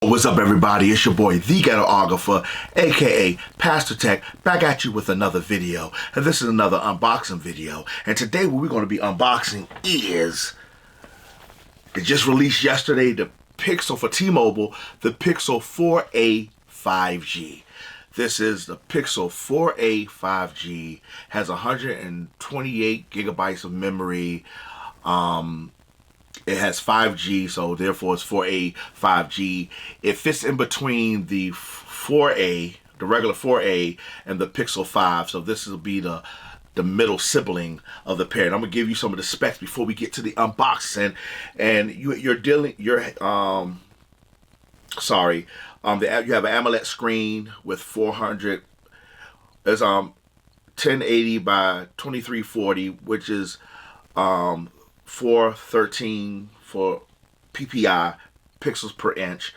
What's up, everybody? It's your boy, the Ghetographer, aka Pastor Tech, back at you with another video. And this is another unboxing video. And today what we're going to be unboxing is, it just released yesterday, the Pixel for T-Mobile, the Pixel 4a 5G. This is the Pixel 4a 5G, has 128 gigabytes of memory. It has 5G, so therefore it's 4a 5G. It fits in between the 4a, the regular 4a, and the Pixel 5. So this will be the middle sibling of the pair. And I'm gonna give you some of the specs before we get to the unboxing. And you have an AMOLED screen with 400. It's 1080 by 2340, which is 413 for PPI, pixels per inch.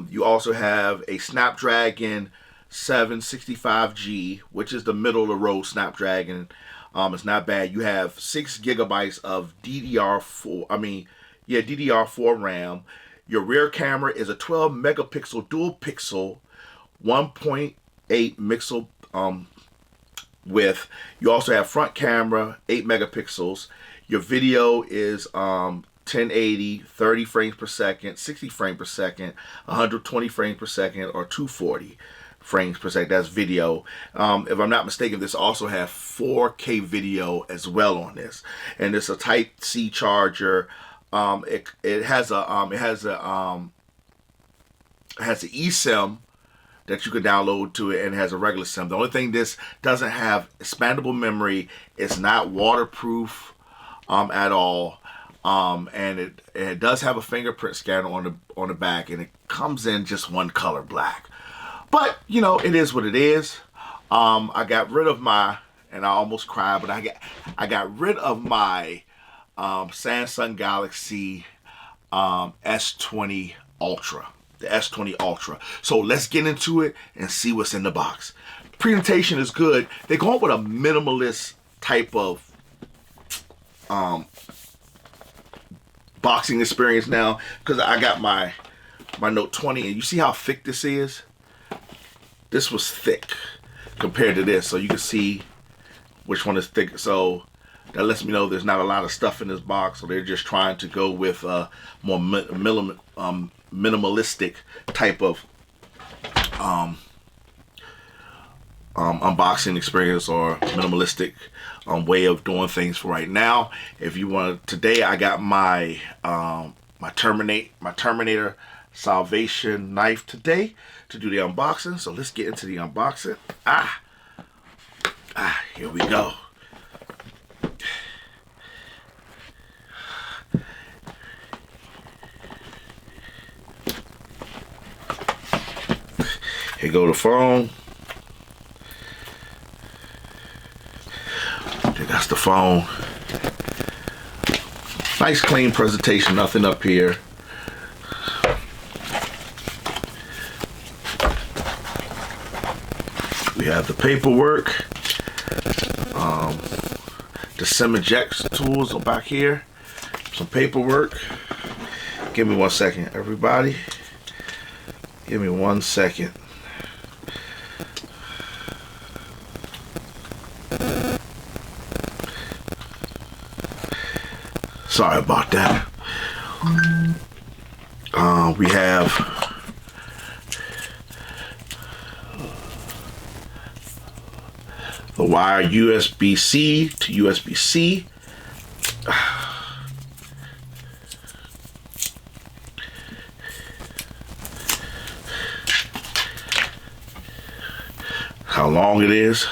You also have a Snapdragon 765G, which is the middle of the road Snapdragon. It's not bad. You have 6 gigabytes of DDR4 RAM. Your rear camera is a 12 megapixel dual pixel, 1.8 pixel width. You also have front camera, 8 megapixels. Your video is 1080, 30 frames per second, 60 frames per second, 120 frames per second, or 240 frames per second. That's video. If I'm not mistaken, this also has 4K video as well on this, and it's a Type-C charger. It has an eSIM that you can download to it, and it has a regular SIM. The only thing this doesn't have expandable memory. It's not waterproof at all, and it does have a fingerprint scanner on the back, and it comes in just one color, black. But you know, it is what it is. I got rid of my, and I almost cried, but I got rid of my Samsung Galaxy S20 Ultra, the S20 Ultra. So let's get into it and see what's in the box. Presentation is good. They're going with a minimalist type of boxing experience now, because I got my Note 20, and you see how thick this is. This was thick compared to this, so you can see which one is thicker. So that lets me know there's not a lot of stuff in this box, so they're just trying to go with a more minimalistic type of unboxing experience, or minimalistic way of doing things for right now. If you want, today I got my my Terminator Salvation knife today to do the unboxing. So let's get into the unboxing. Here we go. Here go the phone. That's the phone. Nice clean presentation, nothing up here. We have the paperwork. The SIM eject tools are back here. Some paperwork. Give me 1 second, everybody. Give me 1 second. Sorry about that. We have the wire USB-C to USB-C. How long it is.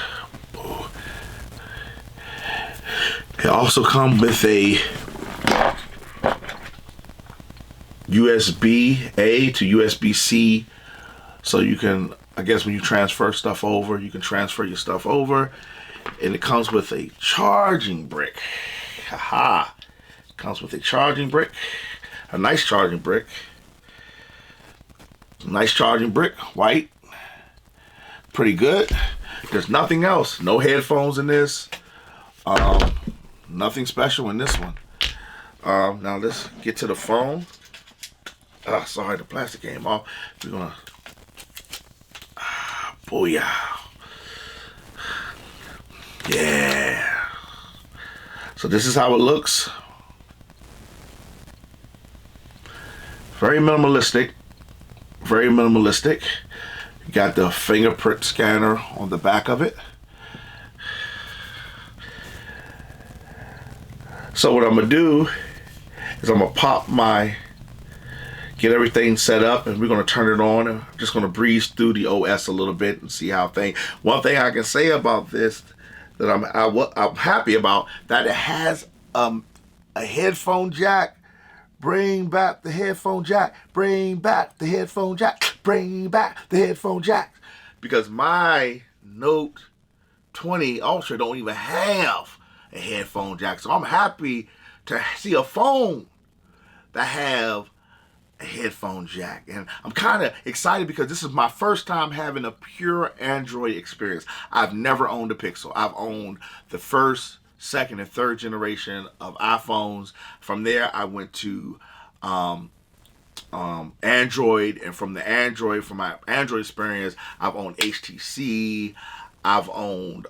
It also comes with a USB-A to USB-C, so you can, I guess when you transfer stuff over, you can transfer your stuff over. And it comes with a charging brick. Haha. It comes with a charging brick. A nice charging brick. Nice charging brick, white. Pretty good. There's nothing else. No headphones in this. Nothing special in this one. Now let's get to the phone. Sorry, the plastic came off. We're gonna, booyah. Yeah. So this is how it looks. Very minimalistic. Very minimalistic. You got the fingerprint scanner on the back of it. So what I'm gonna do is I'm gonna get everything set up, and we're gonna turn it on. I'm just gonna breeze through the OS a little bit and see how things. One thing I can say about this that I'm happy about, that it has a headphone jack. Bring back the headphone jack. Bring back the headphone jack. Bring back the headphone jack. Because my Note 20 Ultra don't even have a headphone jack. So I'm happy to see a phone that have a headphone jack. And I'm kind of excited because this is my first time having a pure Android experience. I've never owned a Pixel. I've owned the first, second, and third generation of iPhones. From there, I went to Android, and from my Android experience, I've owned HTC. I've owned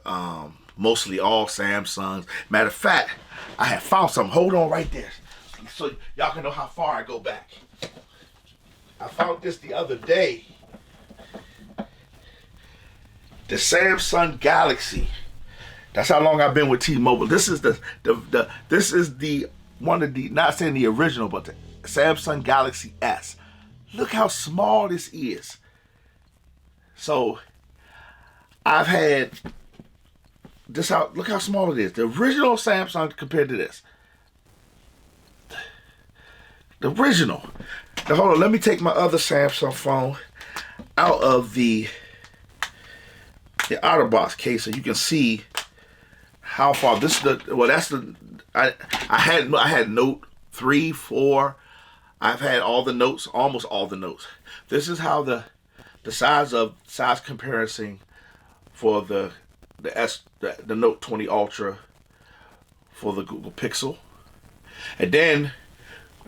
mostly all Samsungs. Matter of fact, I have found something. Hold on right there, so y'all can know how far I go back. I found this the other day. The Samsung Galaxy. That's how long I've been with T-Mobile. This is the one of the, not saying the original, but the Samsung Galaxy S. Look how small this is. So I've had this out. Look how small it is. The original Samsung compared to this. The original. Now hold on. Let me take my other Samsung phone out of the OtterBox case so you can see how far. This is the, well, that's the, I had Note 3, 4. I've had all the notes, almost all the notes. This is how the size comparison for the Note 20 Ultra for the Google Pixel. And then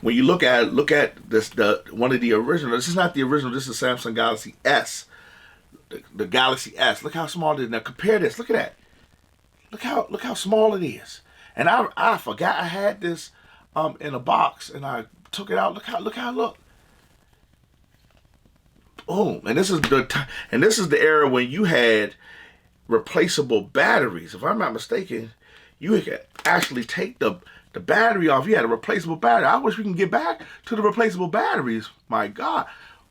when you look at this, one of the original. This is not the original. This is Samsung Galaxy S. The Galaxy S. Look how small it is. Now compare this. Look at that. Look how small it is. And I forgot I had this in a box, and I took it out. Look how it look. Boom. And this is the era when you had replaceable batteries. If I'm not mistaken, you could actually take the battery off. You had a replaceable battery. I wish we can get back to the replaceable batteries. My God.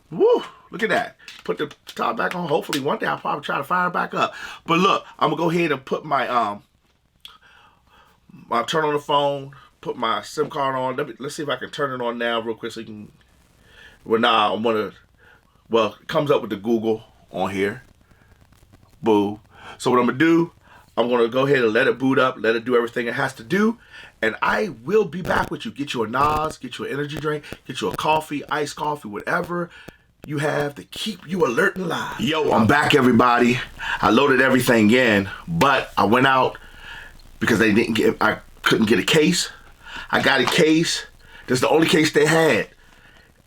Woo. Look at that. Put the top back on. Hopefully one day I'll probably try to fire it back up. But look, I'm going to go ahead and put my turn on the phone, put my SIM card on. Let's see if I can turn it on now real quick so you can. Well, now I'm going to. Well, it comes up with the Google on here. Boo. So what I'm going to do, I'm going to go ahead and let it boot up, let it do everything it has to do, and I will be back with you. Get you a NOS, get you an energy drink, get you a coffee, iced coffee, whatever you have to keep you alert and live. Yo, I'm back, everybody. I loaded everything in, but I went out because I couldn't get a case. I got a case. This is the only case they had.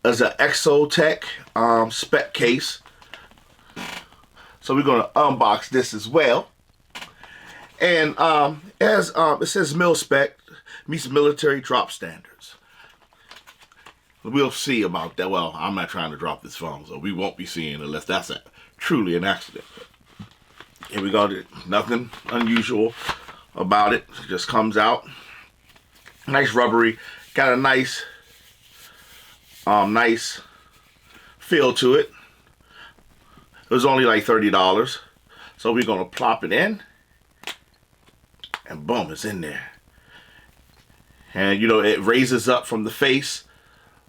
It's an Exotech spec case. So we're gonna unbox this as well. And it says mil spec, meets military drop standards. We'll see about that. Well, I'm not trying to drop this phone, so we won't be seeing unless that's truly an accident. Here we go. Nothing unusual about it. It just comes out. Nice rubbery. Got a nice feel to it. It was only like $30. So we're gonna plop it in. And boom, it's in there. And you know, it raises up from the face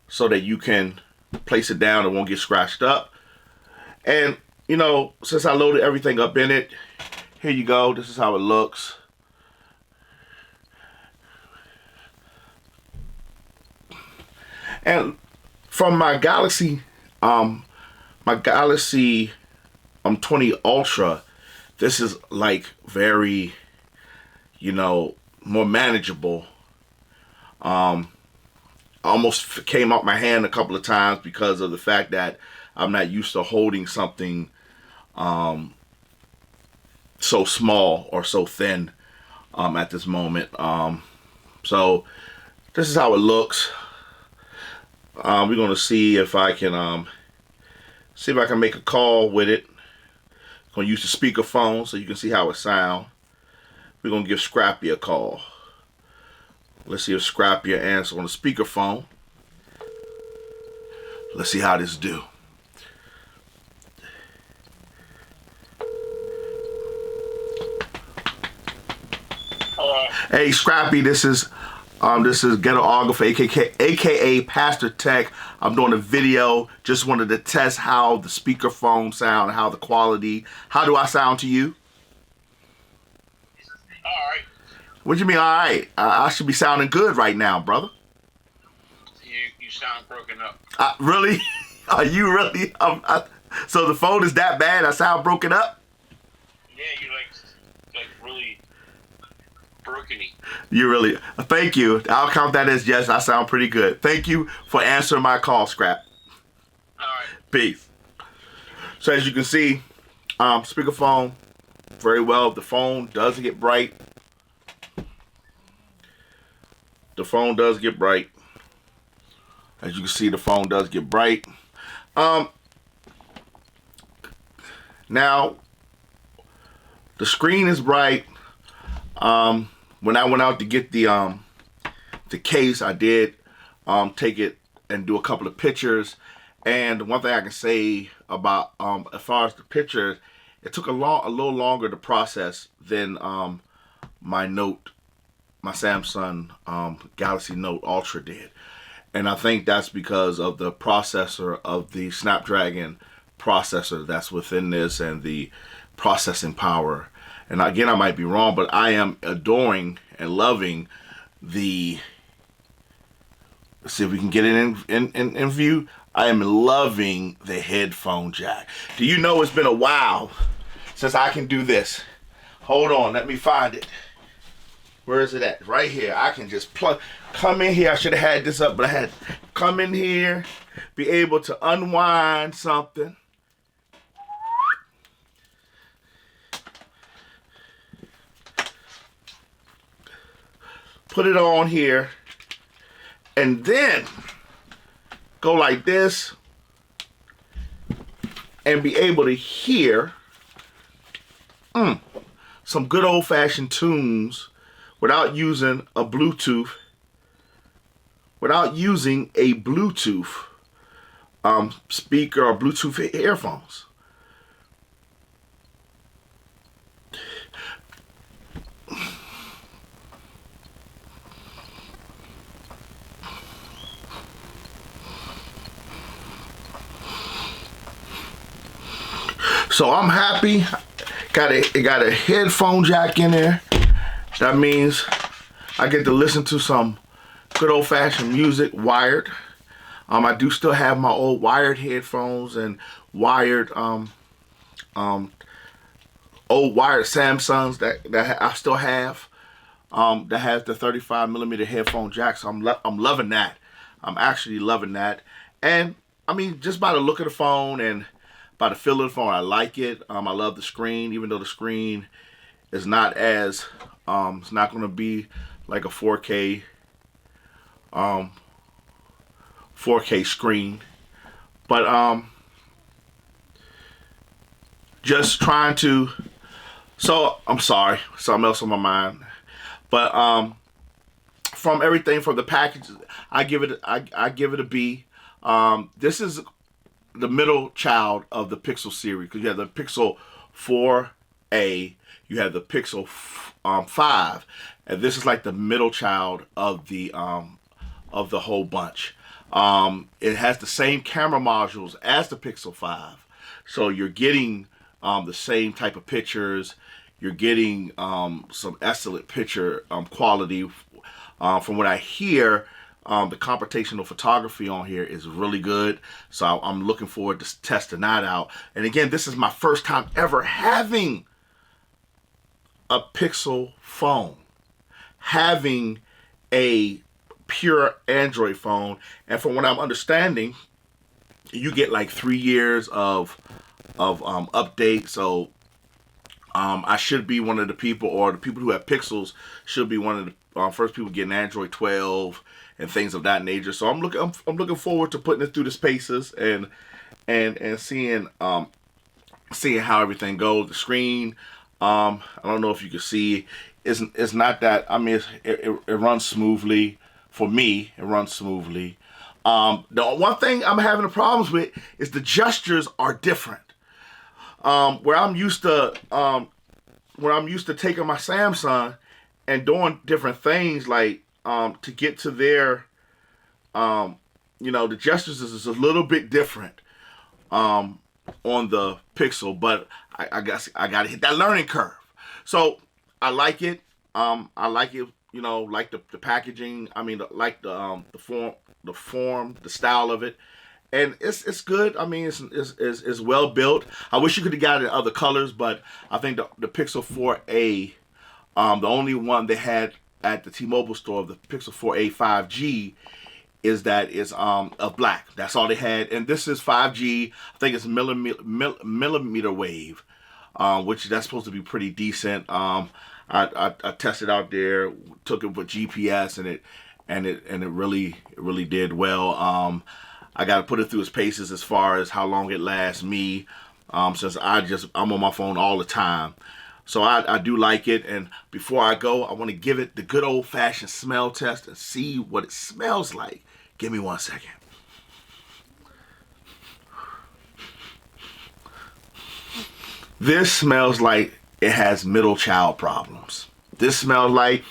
so that you can place it down. It won't get scratched up. And you know, since I loaded everything up in it, here you go. This is how it looks. And from my Galaxy 20 Ultra, this is like very, you know, more manageable. almost came out my hand a couple of times because of the fact that I'm not used to holding something so small or so thin at this moment. So this is how it looks. We're gonna see if I can make a call with it. Gonna use the speakerphone so you can see how it sounds. We're gonna give Scrappy a call. Let's see if Scrappy will answer on the speakerphone. Let's see how this do. Hello. Hey Scrappy, this is Ghetographer, aka Pastor Tech. I'm doing a video. Just wanted to test how the speakerphone sound, how the quality. How do I sound to you? All right. What do you mean, all right? I should be sounding good right now, brother. You sound broken up. Really? Are you really? So the phone is that bad? I sound broken up? Yeah, you like really brokeny. You really? Thank you. I'll count that as yes. I sound pretty good. Thank you for answering my call, Scrap. All right. Peace. So as you can see, speakerphone, very well. The phone does get bright. The phone does get bright. As you can see, the phone does get bright. Now, the screen is bright. When I went out to get the case, I did take it and do a couple of pictures. And one thing I can say about as far as the pictures, it took a little longer to process than my Samsung Galaxy Note Ultra did. And I think that's because of the processor of the Snapdragon processor that's within this and the processing power. And again, I might be wrong, but I am adoring and loving the, let's see if we can get it in view. I am loving the headphone jack. Do you know it's been a while since I can do this? Hold on, let me find it. Where is it at? Right here. I can just come in here. I should have had this up, but I had to come in here, be able to unwind something. Put it on here, and then go like this, and be able to hear some good old-fashioned tunes without using a Bluetooth, speaker or Bluetooth earphones. So I'm happy. It got a headphone jack in there. That means I get to listen to some good old-fashioned music wired. I do still have my old wired headphones and wired old wired Samsungs that I still have. That has the 35mm headphone jack. So I'm loving that. I'm actually loving that. And I mean, just by the look of the phone and by the feel of the phone, I like it. I love the screen, even though the screen is not as it's not going to be like a 4K 4K screen, but just trying to. So I'm sorry, something else on my mind, but from everything from the package, I give it a B. This is the middle child of the Pixel series, because you have the Pixel 4a, you have the Pixel 5, and this is like the middle child of the whole bunch. It has the same camera modules as the Pixel 5, so you're getting the same type of pictures. You're getting some excellent picture quality. From what I hear, the computational photography on here is really good, so I'm looking forward to testing that out. And again, this is my first time ever having a Pixel phone, having a pure Android phone. And from what I'm understanding, you get like 3 years of update. So I should be one of the people, or the people who have Pixels should be one of the first people getting Android 12 and things of that nature. So I'm looking forward to putting it through the paces and seeing how everything goes. The screen, I don't know if you can see, it's not that. I mean, it runs smoothly for me. It runs smoothly. The one thing I'm having problems with is the gestures are different. Where I'm used to taking my Samsung and doing different things, like to get to their the gestures is a little bit different on the Pixel, but I guess I got to hit that learning curve. So I like it. I like it. Like the packaging. I mean, like the form, the style of it, and it's good. I mean, it's well built. I wish you could have got it in other colors, but I think the Pixel 4a, the only one they had at the T-Mobile store of the Pixel 4a 5G, is that it's of black. That's all they had, and this is 5G. I think it's millimeter wave, which that's supposed to be pretty decent. I tested out there, took it with GPS, and it really did well. I got to put it through its paces as far as how long it lasts me, since I'm on my phone all the time. So I do like it, and before I go, I want to give it the good old-fashioned smell test and see what it smells like. Give me 1 second. This smells like it has middle child problems. This smells like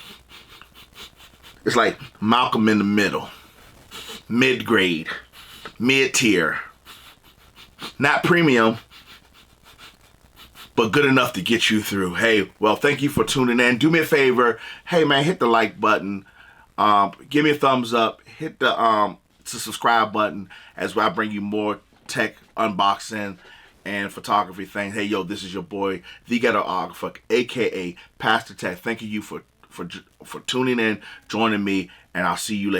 it's like Malcolm in the Middle, mid-grade, mid-tier, not premium, but good enough to get you through. Hey, well, thank you for tuning in. Do me a favor. Hey, man, hit the like button. Give me a thumbs up. Hit the subscribe button as I bring you more tech unboxing and photography things. Hey, yo, this is your boy, the Ghetographer, aka Pastor Tech. Thank you for tuning in, joining me, and I'll see you later.